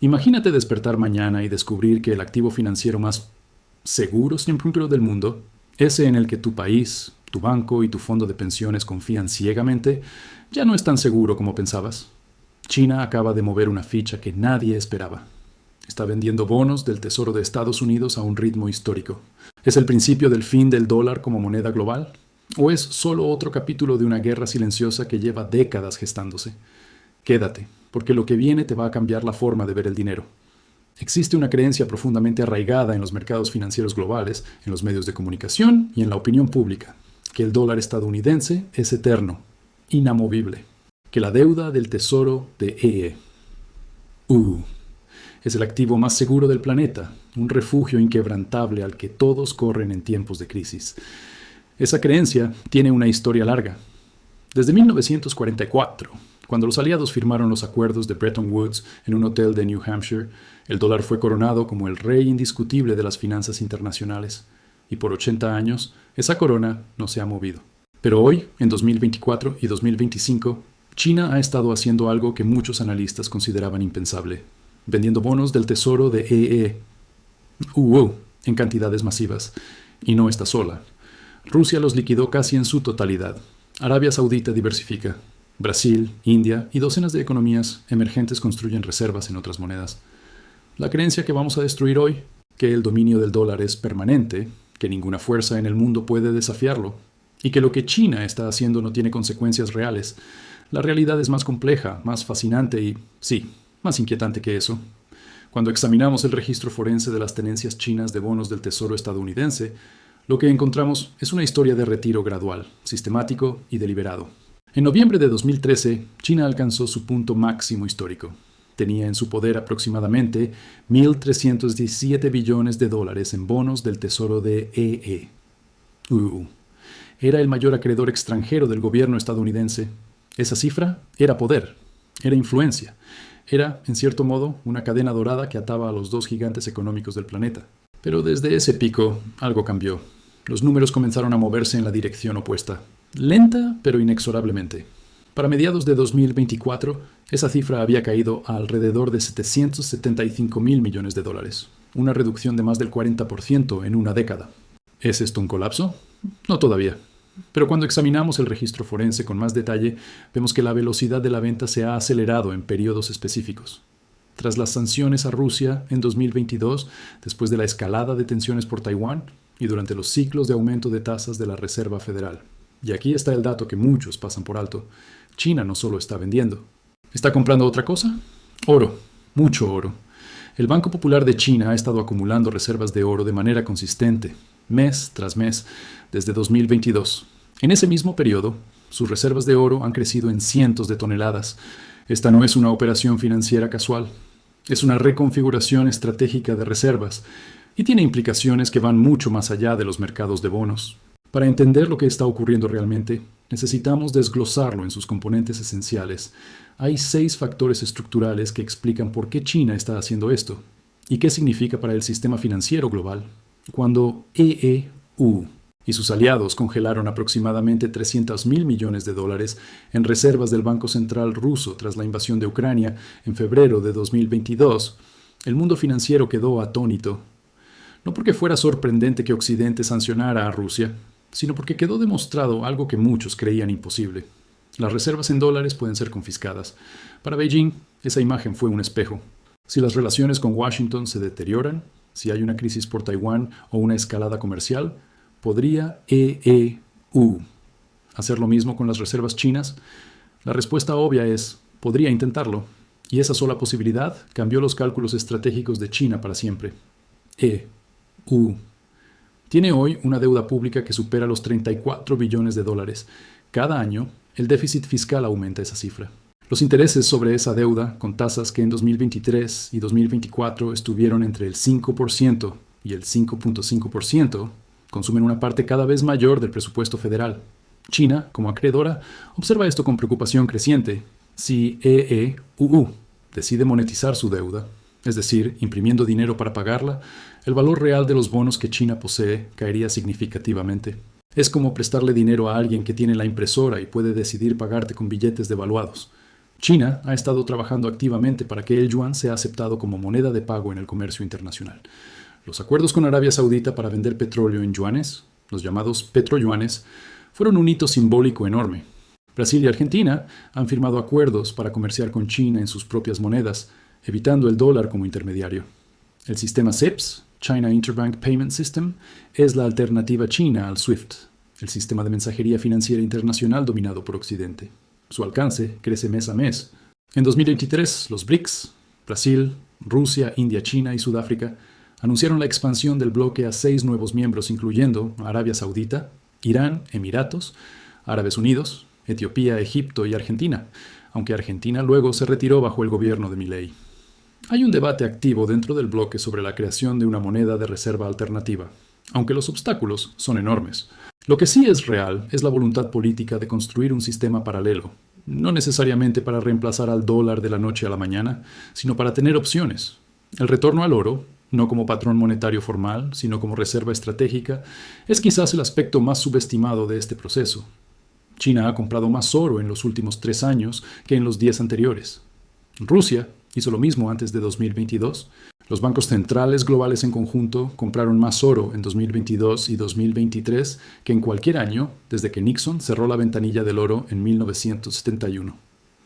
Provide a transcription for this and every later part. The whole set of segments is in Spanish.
Imagínate despertar mañana y descubrir que el activo financiero más seguro siempre del mundo, ese en el que tu país, tu banco y tu fondo de pensiones confían ciegamente, ya no es tan seguro como pensabas. China acaba de mover una ficha que nadie esperaba. Está vendiendo bonos del Tesoro de Estados Unidos a un ritmo histórico. ¿Es el principio del fin del dólar como moneda global? ¿O es solo otro capítulo de una guerra silenciosa que lleva décadas gestándose? Quédate, porque lo que viene te va a cambiar la forma de ver el dinero. Existe una creencia profundamente arraigada en los mercados financieros globales, en los medios de comunicación y en la opinión pública, que el dólar estadounidense es eterno, inamovible, que la deuda del tesoro de es el activo más seguro del planeta, un refugio inquebrantable al que todos corren en tiempos de crisis. Esa creencia tiene una historia larga. Desde 1944, cuando los aliados firmaron los acuerdos de Bretton Woods en un hotel de New Hampshire, el dólar fue coronado como el rey indiscutible de las finanzas internacionales. Y por 80 años, esa corona no se ha movido. Pero hoy, en 2024 y 2025, China ha estado haciendo algo que muchos analistas consideraban impensable, vendiendo bonos del tesoro de en cantidades masivas. Y no está sola. Rusia los liquidó casi en su totalidad. Arabia Saudita diversifica. Brasil, India y docenas de economías emergentes construyen reservas en otras monedas. La creencia que vamos a destruir hoy, que el dominio del dólar es permanente, que ninguna fuerza en el mundo puede desafiarlo, y que lo que China está haciendo no tiene consecuencias reales. La realidad es más compleja, más fascinante y, sí, más inquietante que eso. Cuando examinamos el registro forense de las tenencias chinas de bonos del Tesoro estadounidense, lo que encontramos es una historia de retiro gradual, sistemático y deliberado. En noviembre de 2013, China alcanzó su punto máximo histórico. Tenía en su poder aproximadamente 1.317 billones de dólares en bonos del tesoro de Era el mayor acreedor extranjero del gobierno estadounidense. Esa cifra era poder, era influencia. Era, en cierto modo, una cadena dorada que ataba a los dos gigantes económicos del planeta. Pero desde ese pico, algo cambió. Los números comenzaron a moverse en la dirección opuesta. Lenta, pero inexorablemente. Para mediados de 2024, esa cifra había caído a alrededor de 775.000 millones de dólares. Una reducción de más del 40% en una década. ¿Es esto un colapso? No todavía. Pero cuando examinamos el registro forense con más detalle, vemos que la velocidad de la venta se ha acelerado en periodos específicos. Tras las sanciones a Rusia en 2022, después de la escalada de tensiones por Taiwán y durante los ciclos de aumento de tasas de la Reserva Federal. Y aquí está el dato que muchos pasan por alto. China no solo está vendiendo. ¿Está comprando otra cosa? Oro. Mucho oro. El Banco Popular de China ha estado acumulando reservas de oro de manera consistente, mes tras mes, desde 2022. En ese mismo periodo, sus reservas de oro han crecido en cientos de toneladas. Esta no es una operación financiera casual. Es una reconfiguración estratégica de reservas y tiene implicaciones que van mucho más allá de los mercados de bonos. Para entender lo que está ocurriendo realmente, necesitamos desglosarlo en sus componentes esenciales. Hay 6 factores estructurales que explican por qué China está haciendo esto y qué significa para el sistema financiero global. Cuando y sus aliados congelaron aproximadamente 300.000 millones de dólares en reservas del Banco Central ruso tras la invasión de Ucrania en febrero de 2022, el mundo financiero quedó atónito. No porque fuera sorprendente que Occidente sancionara a Rusia, sino porque quedó demostrado algo que muchos creían imposible. Las reservas en dólares pueden ser confiscadas. Para Beijing, esa imagen fue un espejo. Si las relaciones con Washington se deterioran, si hay una crisis por Taiwán o una escalada comercial, ¿podría hacer lo mismo con las reservas chinas? La respuesta obvia es, podría intentarlo. Y esa sola posibilidad cambió los cálculos estratégicos de China para siempre. Tiene hoy una deuda pública que supera los 34 billones de dólares. Cada año, el déficit fiscal aumenta esa cifra. Los intereses sobre esa deuda, con tasas que en 2023 y 2024 estuvieron entre el 5% y el 5.5%, consumen una parte cada vez mayor del presupuesto federal. China, como acreedora, observa esto con preocupación creciente. Si decide monetizar su deuda, es decir, imprimiendo dinero para pagarla, el valor real de los bonos que China posee caería significativamente. Es como prestarle dinero a alguien que tiene la impresora y puede decidir pagarte con billetes devaluados. China ha estado trabajando activamente para que el yuan sea aceptado como moneda de pago en el comercio internacional. Los acuerdos con Arabia Saudita para vender petróleo en yuanes, los llamados petroyuanes, fueron un hito simbólico enorme. Brasil y Argentina han firmado acuerdos para comerciar con China en sus propias monedas, evitando el dólar como intermediario. El sistema CIPS, China Interbank Payment System, es la alternativa china al SWIFT, el sistema de mensajería financiera internacional dominado por Occidente. Su alcance crece mes a mes. En 2023, los BRICS, Brasil, Rusia, India, China y Sudáfrica, anunciaron la expansión del bloque a 6 nuevos miembros, incluyendo Arabia Saudita, Irán, Emiratos, Árabes Unidos, Etiopía, Egipto y Argentina, aunque Argentina luego se retiró bajo el gobierno de Milei. Hay un debate activo dentro del bloque sobre la creación de una moneda de reserva alternativa, aunque los obstáculos son enormes. Lo que sí es real es la voluntad política de construir un sistema paralelo, no necesariamente para reemplazar al dólar de la noche a la mañana, sino para tener opciones. El retorno al oro, no como patrón monetario formal, sino como reserva estratégica, es quizás el aspecto más subestimado de este proceso. China ha comprado más oro en los últimos 3 años que en los 10 anteriores. Rusia hizo lo mismo antes de 2022. Los bancos centrales globales en conjunto compraron más oro en 2022 y 2023 que en cualquier año desde que Nixon cerró la ventanilla del oro en 1971.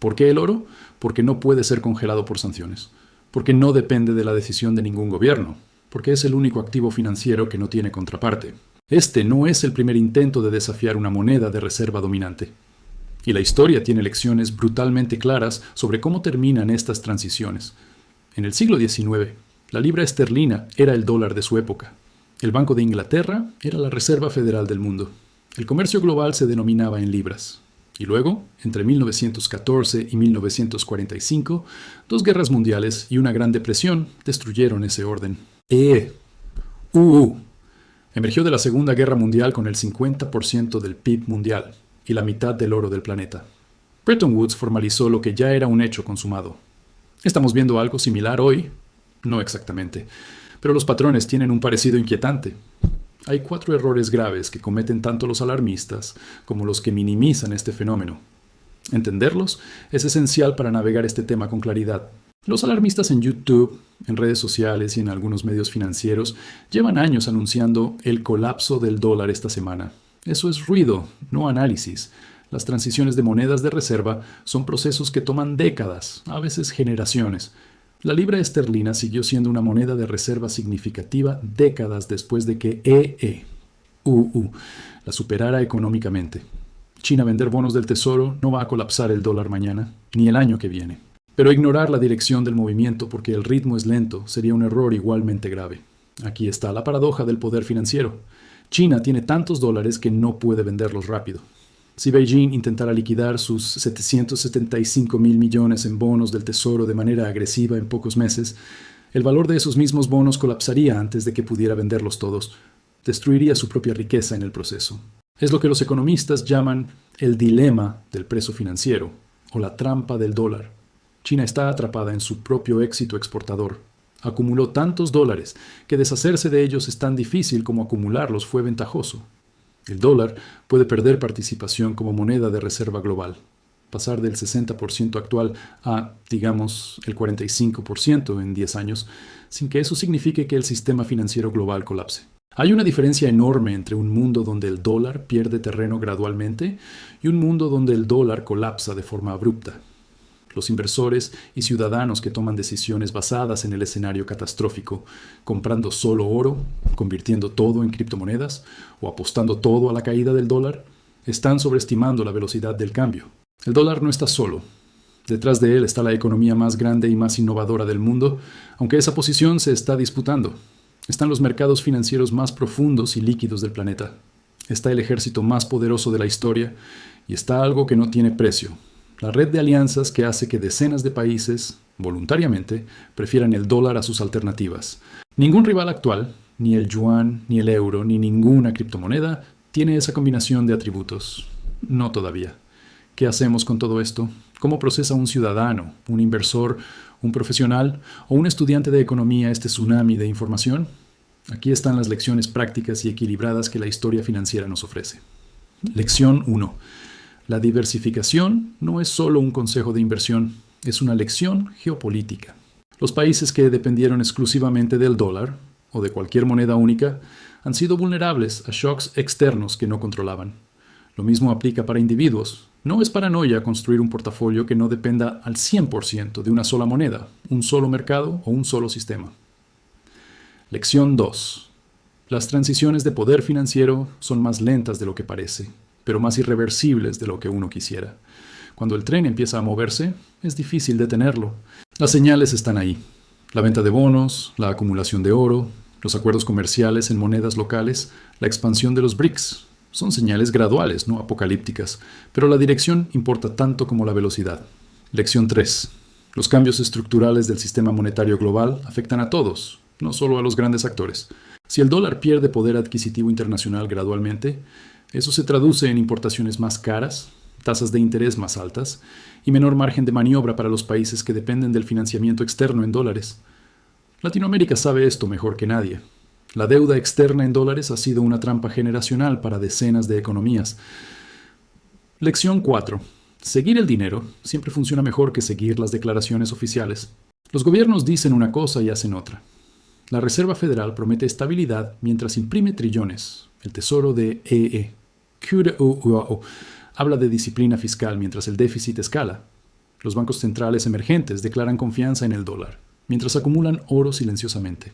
¿Por qué el oro? Porque no puede ser congelado por sanciones. Porque no depende de la decisión de ningún gobierno. Porque es el único activo financiero que no tiene contraparte. Este no es el primer intento de desafiar una moneda de reserva dominante. Y la historia tiene lecciones brutalmente claras sobre cómo terminan estas transiciones. En el siglo XIX, la libra esterlina era el dólar de su época. El Banco de Inglaterra era la Reserva Federal del mundo. El comercio global se denominaba en libras. Y luego, entre 1914 y 1945, 2 guerras mundiales y una gran depresión destruyeron ese orden. Emergió de la Segunda Guerra Mundial con el 50% del PIB mundial y la mitad del oro del planeta. Bretton Woods formalizó lo que ya era un hecho consumado. ¿Estamos viendo algo similar hoy? No exactamente, pero los patrones tienen un parecido inquietante. Hay 4 errores graves que cometen tanto los alarmistas como los que minimizan este fenómeno. Entenderlos es esencial para navegar este tema con claridad. Los alarmistas en YouTube, en redes sociales y en algunos medios financieros llevan años anunciando el colapso del dólar esta semana. Eso es ruido, no análisis. Las transiciones de monedas de reserva son procesos que toman décadas, a veces generaciones. La libra esterlina siguió siendo una moneda de reserva significativa décadas después de que la superara económicamente. China vender bonos del tesoro no va a colapsar el dólar mañana, ni el año que viene. Pero ignorar la dirección del movimiento porque el ritmo es lento sería un error igualmente grave. Aquí está la paradoja del poder financiero. China tiene tantos dólares que no puede venderlos rápido. Si Beijing intentara liquidar sus 775,000 millones en bonos del tesoro de manera agresiva en pocos meses, el valor de esos mismos bonos colapsaría antes de que pudiera venderlos todos. Destruiría su propia riqueza en el proceso. Es lo que los economistas llaman el dilema del precio financiero o la trampa del dólar. China está atrapada en su propio éxito exportador. Acumuló tantos dólares que deshacerse de ellos es tan difícil como acumularlos fue ventajoso. El dólar puede perder participación como moneda de reserva global, pasar del 60% actual a, digamos, el 45% en 10 años, sin que eso signifique que el sistema financiero global colapse. Hay una diferencia enorme entre un mundo donde el dólar pierde terreno gradualmente y un mundo donde el dólar colapsa de forma abrupta. Los inversores y ciudadanos que toman decisiones basadas en el escenario catastrófico, comprando solo oro, convirtiendo todo en criptomonedas o apostando todo a la caída del dólar, están sobreestimando la velocidad del cambio. El dólar no está solo. Detrás de él está la economía más grande y más innovadora del mundo, aunque esa posición se está disputando. Están los mercados financieros más profundos y líquidos del planeta. Está el ejército más poderoso de la historia y está algo que no tiene precio. La red de alianzas que hace que decenas de países, voluntariamente, prefieran el dólar a sus alternativas. Ningún rival actual, ni el yuan, ni el euro, ni ninguna criptomoneda, tiene esa combinación de atributos. No todavía. ¿Qué hacemos con todo esto? ¿Cómo procesa un ciudadano, un inversor, un profesional o un estudiante de economía este tsunami de información? Aquí están las lecciones prácticas y equilibradas que la historia financiera nos ofrece. Lección 1. La diversificación no es solo un consejo de inversión, es una lección geopolítica. Los países que dependieron exclusivamente del dólar o de cualquier moneda única han sido vulnerables a shocks externos que no controlaban. Lo mismo aplica para individuos. No es paranoia construir un portafolio que no dependa al 100% de una sola moneda, un solo mercado o un solo sistema. Lección 2. Las transiciones de poder financiero son más lentas de lo que parece, pero más irreversibles de lo que uno quisiera. Cuando el tren empieza a moverse, es difícil detenerlo. Las señales están ahí. La venta de bonos, la acumulación de oro, los acuerdos comerciales en monedas locales, la expansión de los BRICS. Son señales graduales, no apocalípticas, pero la dirección importa tanto como la velocidad. Lección 3. Los cambios estructurales del sistema monetario global afectan a todos, no solo a los grandes actores. Si el dólar pierde poder adquisitivo internacional gradualmente, eso se traduce en importaciones más caras, tasas de interés más altas y menor margen de maniobra para los países que dependen del financiamiento externo en dólares. Latinoamérica sabe esto mejor que nadie. La deuda externa en dólares ha sido una trampa generacional para decenas de economías. Lección 4. Seguir el dinero siempre funciona mejor que seguir las declaraciones oficiales. Los gobiernos dicen una cosa y hacen otra. La Reserva Federal promete estabilidad mientras imprime trillones. El Tesoro de EE. Habla de disciplina fiscal mientras el déficit escala. Los bancos centrales emergentes declaran confianza en el dólar, mientras acumulan oro silenciosamente.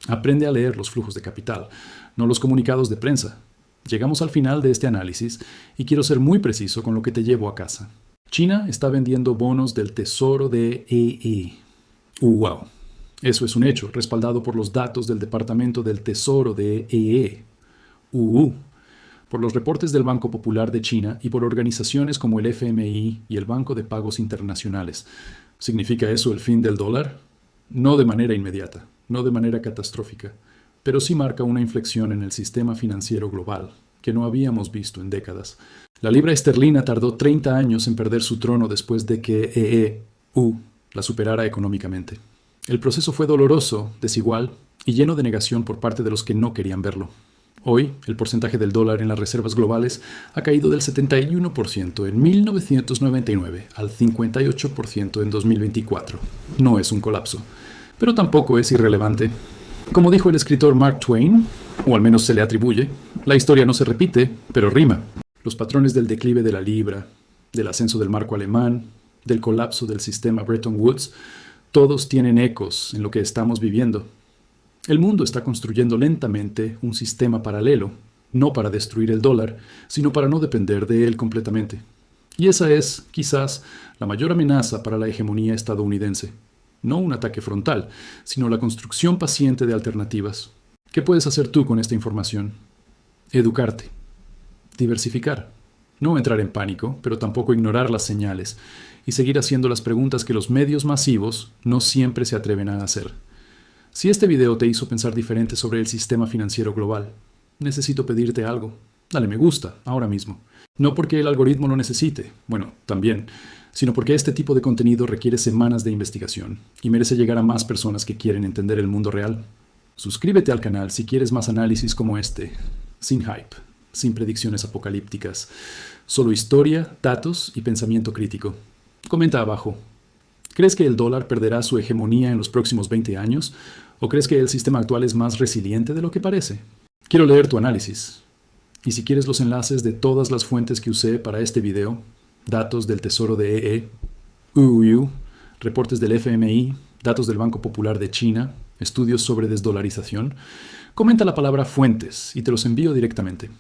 Aprende a leer los flujos de capital, no los comunicados de prensa. Llegamos al final de este análisis y quiero ser muy preciso con lo que te llevo a casa. China está vendiendo bonos del Tesoro de EE. ¡Wow! Eso es un hecho, respaldado por los datos del Departamento del Tesoro de EE. Por los reportes del Banco Popular de China y por organizaciones como el FMI y el Banco de Pagos Internacionales. ¿Significa eso el fin del dólar? No de manera inmediata, no de manera catastrófica, pero sí marca una inflexión en el sistema financiero global, que no habíamos visto en décadas. La libra esterlina tardó 30 años en perder su trono después de que EE la superara económicamente. El proceso fue doloroso, desigual y lleno de negación por parte de los que no querían verlo. Hoy, el porcentaje del dólar en las reservas globales ha caído del 71% en 1999 al 58% en 2024. No es un colapso, pero tampoco es irrelevante. Como dijo el escritor Mark Twain, o al menos se le atribuye, la historia no se repite, pero rima. Los patrones del declive de la libra, del ascenso del marco alemán, del colapso del sistema Bretton Woods, todos tienen ecos en lo que estamos viviendo. El mundo está construyendo lentamente un sistema paralelo, no para destruir el dólar, sino para no depender de él completamente. Y esa es, quizás, la mayor amenaza para la hegemonía estadounidense. No un ataque frontal, sino la construcción paciente de alternativas. ¿Qué puedes hacer tú con esta información? Educarte. Diversificar. No entrar en pánico, pero tampoco ignorar las señales, y seguir haciendo las preguntas que los medios masivos no siempre se atreven a hacer. Si este video te hizo pensar diferente sobre el sistema financiero global, necesito pedirte algo. Dale me gusta, ahora mismo. No porque el algoritmo lo necesite, bueno, también, sino porque este tipo de contenido requiere semanas de investigación y merece llegar a más personas que quieren entender el mundo real. Suscríbete al canal si quieres más análisis como este, sin hype, sin predicciones apocalípticas, solo historia, datos y pensamiento crítico. Comenta abajo. ¿Crees que el dólar perderá su hegemonía en los próximos 20 años? ¿O crees que el sistema actual es más resiliente de lo que parece? Quiero leer tu análisis. Y si quieres los enlaces de todas las fuentes que usé para este video, datos del Tesoro de EE, reportes del FMI, datos del Banco Popular de China, estudios sobre desdolarización, comenta la palabra fuentes y te los envío directamente.